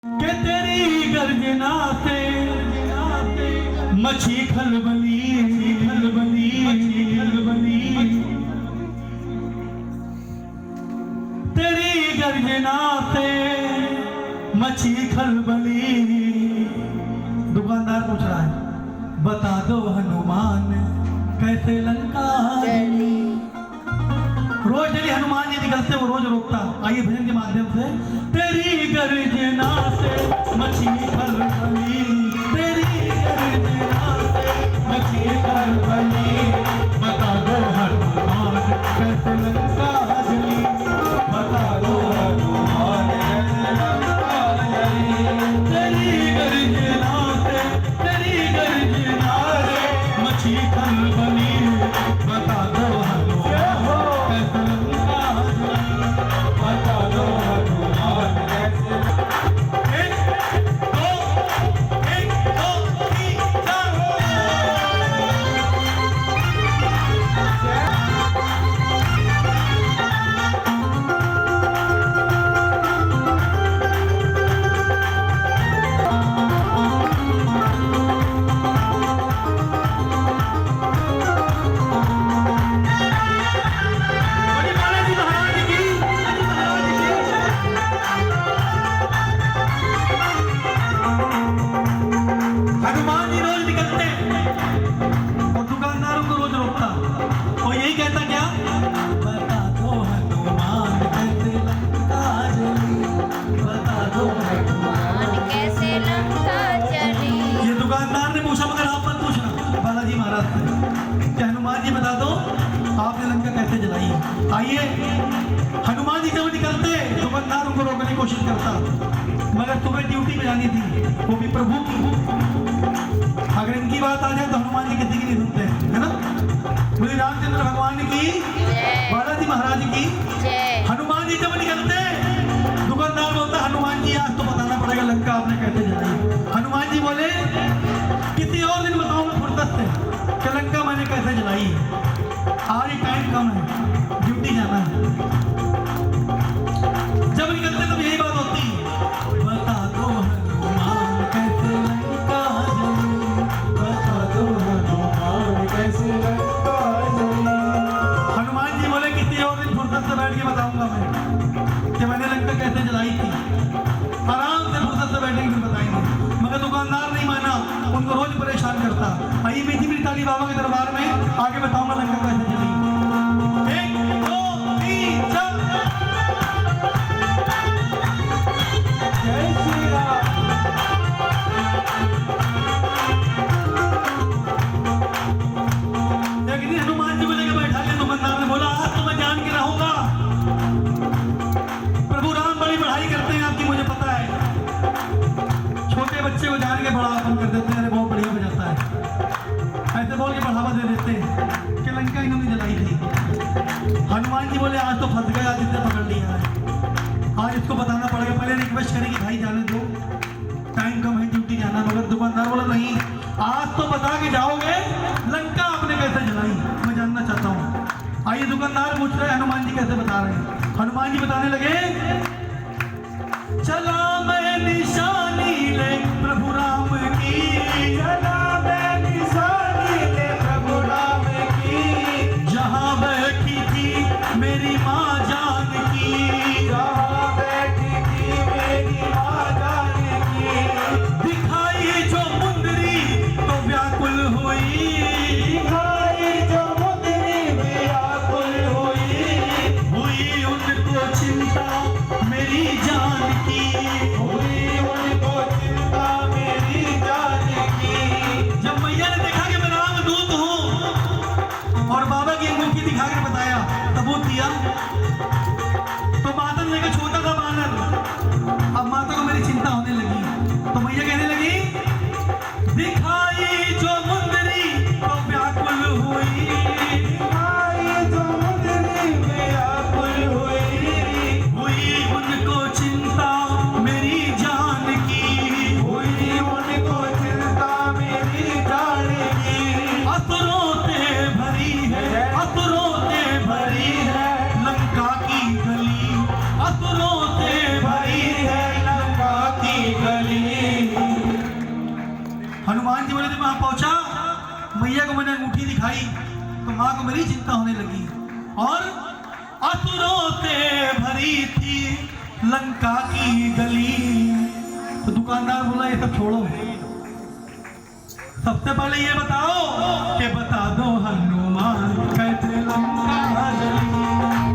के तेरी गर्जना से मछी खलबली खलबली खलबली, तेरी गर्जना से मछी खलबली। दुकानदार पूछ रहा है बता दो हनुमान कैसे लंका जली। रोज डेली हनुमान जी निकलते वो रोज रोकता। आइए भजन के माध्यम से। तेरी गर्जना से मछी खलबली, तेरी गर्जना से मछी खलबली, बता दो हनुमान कैसे लंका जली, बता दो हनुमान कैसे लंका जली। तेरी गर्जना से, तेरी गर्जना से मछी खलबली, बता दो हनुमान जी बता दो आपने लंका कैसे जलाई। आइए हनुमान जी जब निकलते दुकानदार उनको रोकने की कोशिश करता, मगर तुम्हें ड्यूटी में जानी थी वो भी प्रभु की। अगर इनकी बात आ जाए तो हनुमान जी किसी की नहीं सुनते है ना। बोले रामचंद्र भगवान की, बालाजी महाराज की। हनुमान जी जब निकलते दुकानदार बोलता हनुमान जी आज तो बताना पड़ेगा लंका आपने कैसे जलाई। हनुमान जी बोले किसी और दिन बताऊंगा फुर्सत से कि लंका मैंने कैसे जलाई। आज टाइम कम है, ड्यूटी जाना है। जब निकलते तब यही बात होती बता दो हनुमान कैसे लंका जली, बता दो हनुमान कैसे लंका जली। हनुमान जी बोले किसी और दिन फुर्सत से बैठ के बताऊंगा मैं कि मैंने लंका कैसे जलाई थी। आराम से फुर्सत से बैठेंगे फिर बताएंगे। मगर दुकानदार नहीं माना, उनको रोज परेशान करता। आइए मीठी मीठी ताली बाबा के दरबार में आगे बताऊंगा लंका कैसे चली। 1 2 3 4 जय श्री राम। एक दिन हनुमान जी को लेकर बैठा के दुकानदार ने बोला आज तो मैं जान के रहूंगा, प्रभु राम बड़ी पढ़ाई करते हैं आपकी मुझे पता है। छोटे बच्चे को जान के बड़ा अपन कर देते हैं, बहुत बढ़िया बजाता है, ऐसे बोल के बढ़ावा दे देते हैं कि लंका इन्होंने जलाई थी। हनुमान जी बोले आज तो फंस गया, आज इसने पकड़ लिया है, आज इसको बताना पड़ेगा। पहले रिक्वेस्ट करेगी भाई जाने दो, टाइम कम है, ड्यूटी जाना। मगर दुकानदार बोला नहीं आज तो बता के जाओगे लंका आपने कैसे जलाई, मैं जानना चाहता हूँ। आइए दुकानदार पूछ रहे हनुमान जी कैसे बता रहे हैं। हनुमान जी बताने लगे चला मैं निशानी ले प्रभु राम की, चला मैं निशानी ले प्रभु राम की, जहाँ बैठी थी मेरी माँ जानकी, जहाँ बैठी थी मेरी माँ जानकी, दिखाई जो मुंदरी तो व्याकुल हुई, दिखाई जो मुंदरी व्याकुल हुई उनको चिंता मेरी जान की। मैया को मैंने अंगूठी दिखाई तो माँ को मेरी चिंता होने लगी, और असुरों से भरी थी लंका की गली। तो दुकानदार बोला ये सब छोड़ो, सबसे पहले ये बताओ कि बता दो हनुमान कैसे लंका जली,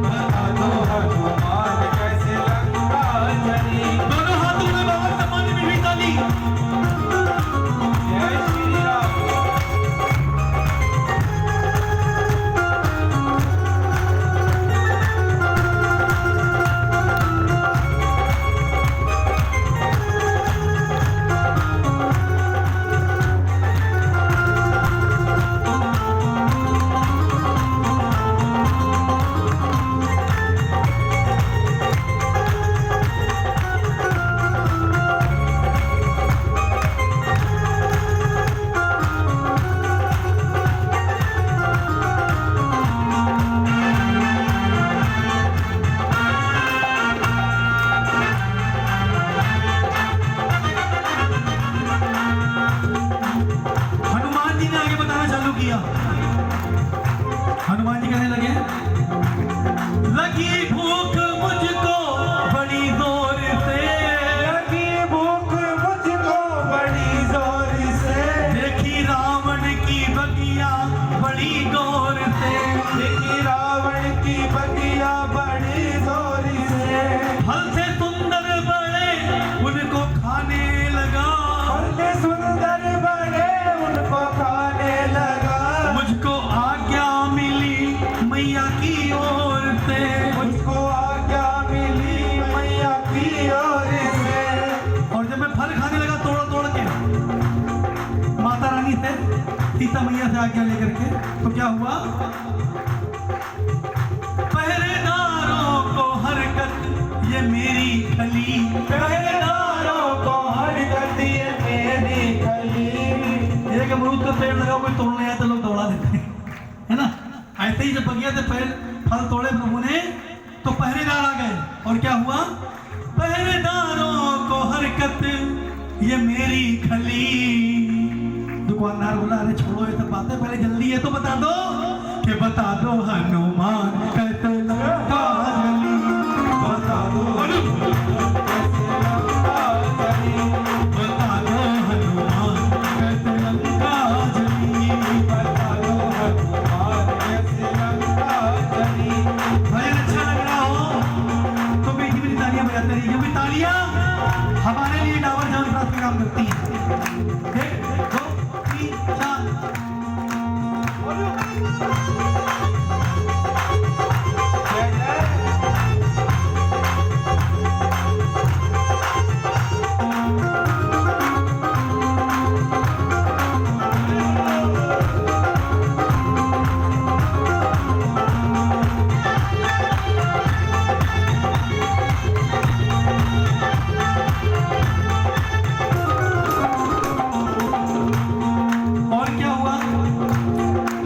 बता दो हनुमान कैसे लंका जली। दोनों हाथों में बाबा समाने में भी ताली। जय श्री राम। हनुमान जी कहने लगे, लगी भूख मुझको बड़ी जोर से, लगी भूख मुझको बड़ी जोर से, देखी रावण की बगिया बड़ी गौर से, देखी रावण की बगिया बड़ी जोर से, फल से सुंदर बड़े उनको खाने लगा, फल से सुंदर बड़े उनको खाने लगा, मुझको आज्ञा मिली मैया की ओर से, मुझको आज्ञा मिली मैया की ओर से। और जब मैं फल खाने लगा तोड़ तोड़ के माता रानी से, सीता मैया से आज्ञा लेकर के, तो क्या हुआ, पहरेदारों को हरकत ये मेरी खली, पहरेदारों को हरकत ये मेरी खली। एक अमरूद का पेड़ लगा, कोई तोड़ने आया तो लोग दौड़ा देते हैं, है ना। ऐसे ही जब बगिया से फल तोड़े प्रभु ने तो पहरेदार आ गए, और क्या हुआ, पहरेदारों को हरकत ये मेरी खली। दुकानदार बोला, अरे छोड़ो ये सब बातें, पहले जल्दी ये तो बता दो कि बता दो हनुमान कैसे लंका जली, बता दो कैसे लंका जली, बता दो हनुमान कैसे लंका जली, बता दो हनुमान कैसे लंका जली। भजन अच्छा लग रहा हो तो मीठी मीठी तालियां बजाते रहिए, क्योंकि तालियां हमारे लिए डावर जान प्राप्त का काम करती हैं। 1 2 3 4। जय जय। और क्या हुआ,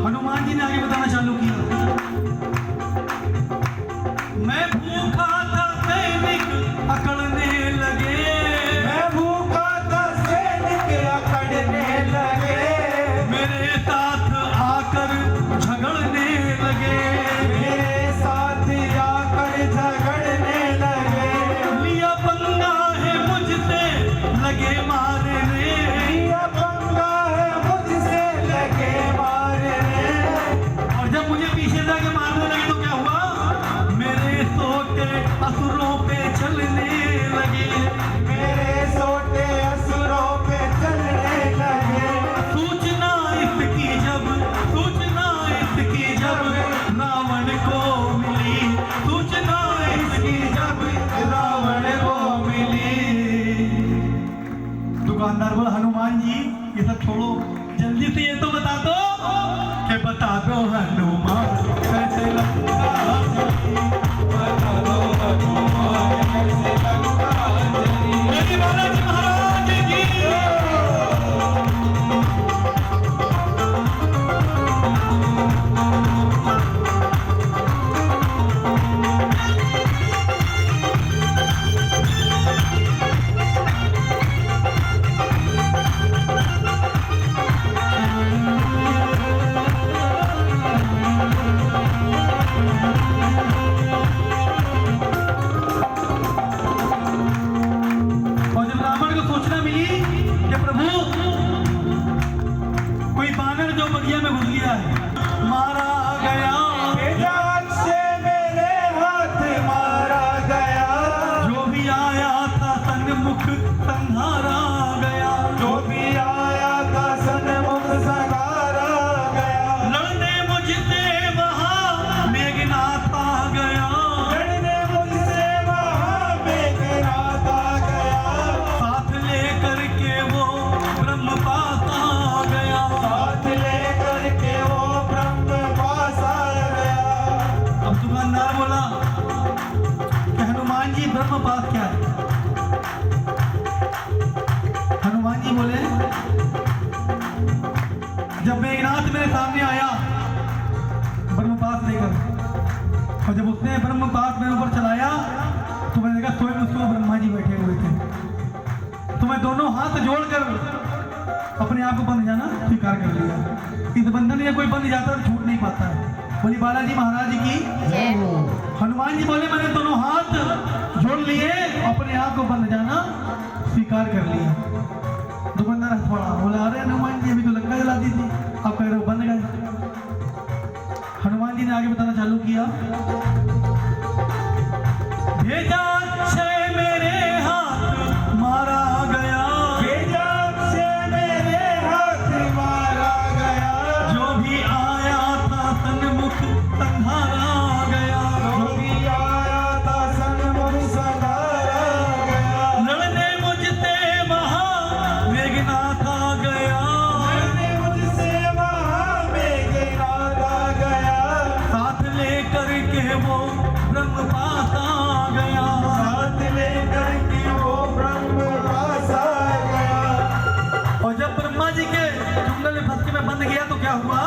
हनुमान जी ने आगे बताना चालू किया, मैं भूखा था सैनिक अकड़ने लगे, मैं भूखा था सैनिक अकड़ने लगे, मेरे साथ आकर झगड़ने लगे, मेरे साथ आकर झगड़ने लगे, लिया पंगा है मुझसे लगे मारने, लिया पंगा है मुझसे लगे मारने। और जब मुझे पीछे जाके मारने लगे तो क्या हुआ, मेरे सोटे असुरों पे चलने लगे, मेरे सोटे असुरों पे चलने लगे, सूचना इसकी जब रावण को मिली, सूचना इसकी जब रावण को मिली। दुकानदार बोला, हनुमान जी ये सब छोड़ो, जल्दी से ये तो बता दो कि बता दो हनुमान कैसे लंका जली, बता दो हनुमान कैसे लंका जली। मेरे बालाजी महाराज की सूचना मिली कि प्रभु कोई बानर जो बगिया में घुस गया है, मारा गया। जान से मेरे हाथ मारा गया, जो भी आया था सन्मुख संहारा गया, जो भी आया था सन्मुख संहारा गया। लड़ने मुझसे वहाँ मेघनाथ आ गया, लड़ने मुझसे वहाँ मेघनाथ आ गया, साथ लेकर के वो ब्रह्म पास आ गया, साथ लेकर के वो ब्रह्म पास आ गया। अब दुकानदार बोला कि हनुमान जी ब्रह्म पास क्या है? हनुमान जी बोले जब मेघनाथ मेरे सामने आया ब्रह्म पास लेकर, और जब उसने ब्रह्म पास मेरे ऊपर चलाया तो मैंने देखा स्वयं उसको ब्रह्मा जी बैठे हुए थे। तो मैं दोनों हाथ जोड़कर अपने आप को बंध जाना स्वीकार कर लिया। इस बंधन में कोई बंध जाता है तो छूट नहीं पाता है। बोली बालाजी महाराज की। हनुमान जी बोले मैंने दोनों हाथ जोड़ लिए, अपने आप को बंध जाना स्वीकार कर लिया। दुकानदार हंस पड़ा, बोला अरे हनुमान जी अभी तो लंका जला दी थी, आप कह रहे हो बंद गए। हनुमान जी ने आगे बताना चालू किया, भेजा से मेरे हाथ मारा गया, जान से मेरे हाथ मारा गया, जो भी आया था सन्मुख संहारा गया, जो भी आया था सन्मुख संहारा गया। लड़ने मुझसे वहाँ मेघनाथ आ गया, लड़ने मुझसे वहाँ मेघनाथ आ गया, साथ लेकर के वो ब्रह्म पास आ गया, साथ लेकर के वो ब्रह्म पास आ गया। और जब ब्रह्मा जी के जंगल में फंस के मैं बंद गया तो क्या हुआ?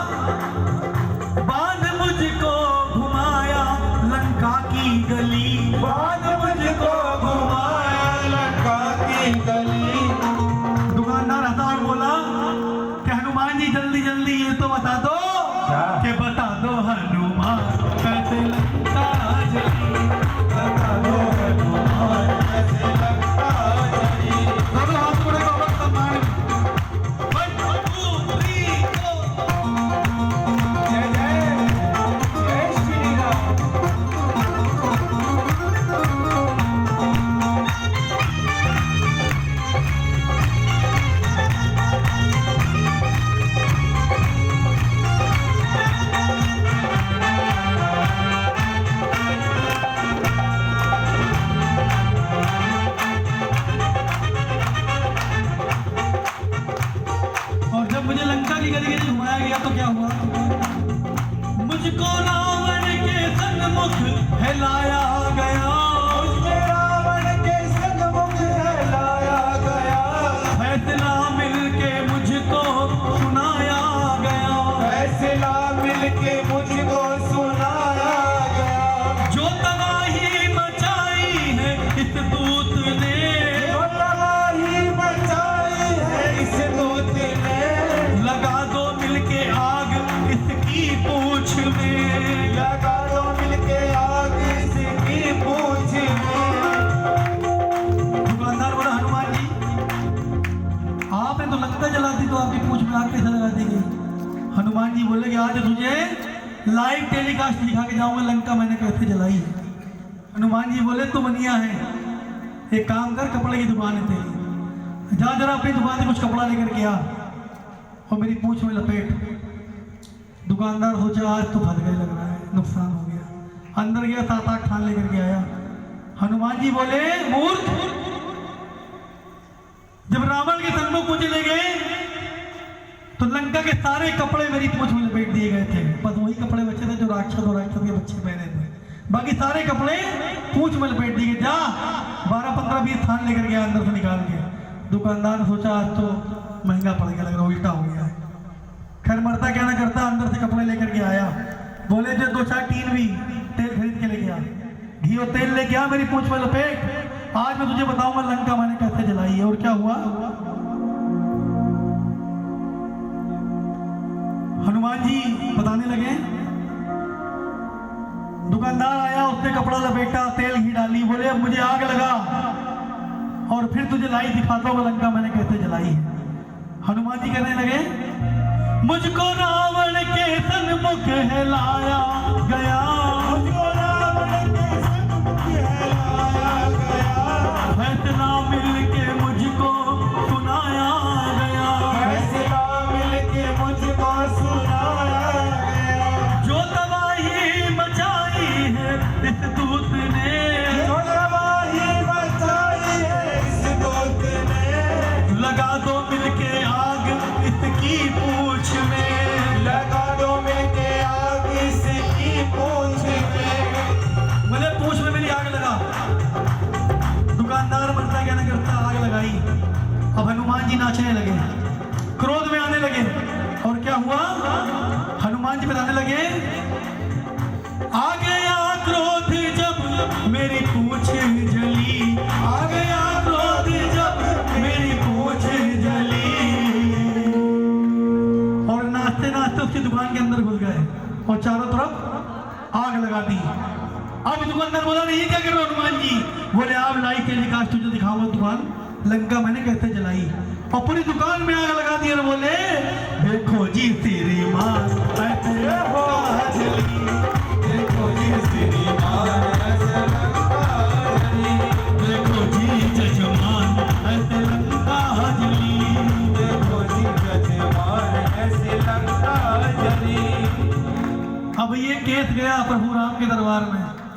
बांध मुझको घुमाया लंका की गली, बाद मुझको घुमाया लंका की गली। दुकानदार हंसा और बोला कि हनुमान जी जल्दी जल्दी ये तो बता दो कि बता दो हनुमान कैसे लंका जली, बता दो हनुमान ऐसे लंका चली। दोनों हाथ जोड़े को वक्त सम्मान। 1 2 3 जय जय जय श्री राम। और जब मुझे लंका की गली गली घुमाया गया तो क्या हुआ? मुझको रावण के सन्मुख हिलाया गया, मुझे रावण के सन्मुख लाया गया, फैसला मिलके मुझको सुनाया गया, फैसला मिलके मुझको सुनाया गया। जो तबाही मचाई है इस दूत ने, जो तबाही मचाई है इस दूत ने, लगा दो मिलके आग इसकी पूछ में, लगा दो मिलके आग इसकी पूछ में। दुकानदार बोला हनुमान जी आपने तो लंका जला दी तो आपकी पूछ में आग कैसे लगा दी गई? हनुमान जी बोले कि आज तुझे लाइव टेलीकास्ट दिखा के जाऊंगा लंका मैंने कैसे जलाई है। हनुमान जी बोले तू बनिया है, एक काम कर कपड़े की दुकान है तेरी, जा जरा अपनी दुकान से कुछ कपड़ा लेकर के आ और मेरी पूछ में लपेट। दुकानदार सोचा आज तो फंस गए, लग रहा है नुकसान हो गया। अंदर गया 7-8 थान लेकर के आया। हनुमान जी बोले मूर्ख, जब रावण के सन्मुख मुझे ले गए तो लंका के सारे कपड़े मेरी पूंछ में लपेट दिए गए थे, बस वही कपड़े बचे थे जो राक्षस और राक्षस के बच्चे पहने थे, बाकी सारे कपड़े पूंछ में लपेट दिए। जा 12-15-20 थान लेकर गया अंदर से निकाल के। दुकानदार ने सोचा आज तो महंगा पड़ गया, लग रहा उल्टा हो गया है। खैर मरता क्या ना करता, अंदर से कपड़े लेकर के आया। बोले जो 2-4 टीन भी तेल खरीद के लेके आ, घी और तेल लेके आ, मेरी पूंछ में लपेट। आज मैं तुझे बताऊंगा लंका मैंने कैसे जलाई है। और क्या हुआ? हनुमान जी बताने लगे। दुकानदार आया, उसने कपड़ा लपेटा, तेल घी डाली, बोले अब मुझे आग लगा। और फिर तुझे लाई दिखाता हूँ लंका मैंने कैसे जलाई है। हनुमान जी कहने लगे, मुझको रावण के सन्मुख है लाया गया, मुझको रावण के सन्मुख है लाया गया, फैसला मिल के मुझको सुनाया गया, फैसला मिल के मुझको सुनाया गया, जो तबाही मचाई है इस दूत ने, जो तबाही मचाई है इस दूत ने, लगा दो मिलके आग इसकी पूछ में, लगा दो मिलके आग इसकी पूंछ में, बोले पूछ में मेरी आग लगा। दुकानदार बनता क्या नहीं करता, आग लगाई। अब हनुमान जी नाचने लगे, क्रोध में आने लगे, और क्या हुआ, हनुमान जी बताने लगे, आ गया क्रोध जब मेरी पूछ जली, आ गया क्रोध जब मेरी पूछ जली, और नाचते नाचते उसकी दुकान के अंदर घुस गए और चारों तरफ आग लगा दी। अब दुकानदार बोला, नहीं ये क्या कर रहे हो हनुमान जी? बोले आप लाई टेलीकास्ट तुझे दिखाऊंगा दुकान लंका मैंने कैसे जलाई, और पूरी दुकान में आग लगा दी और बोले, देखो जी तेरी माँ ऐसे देखो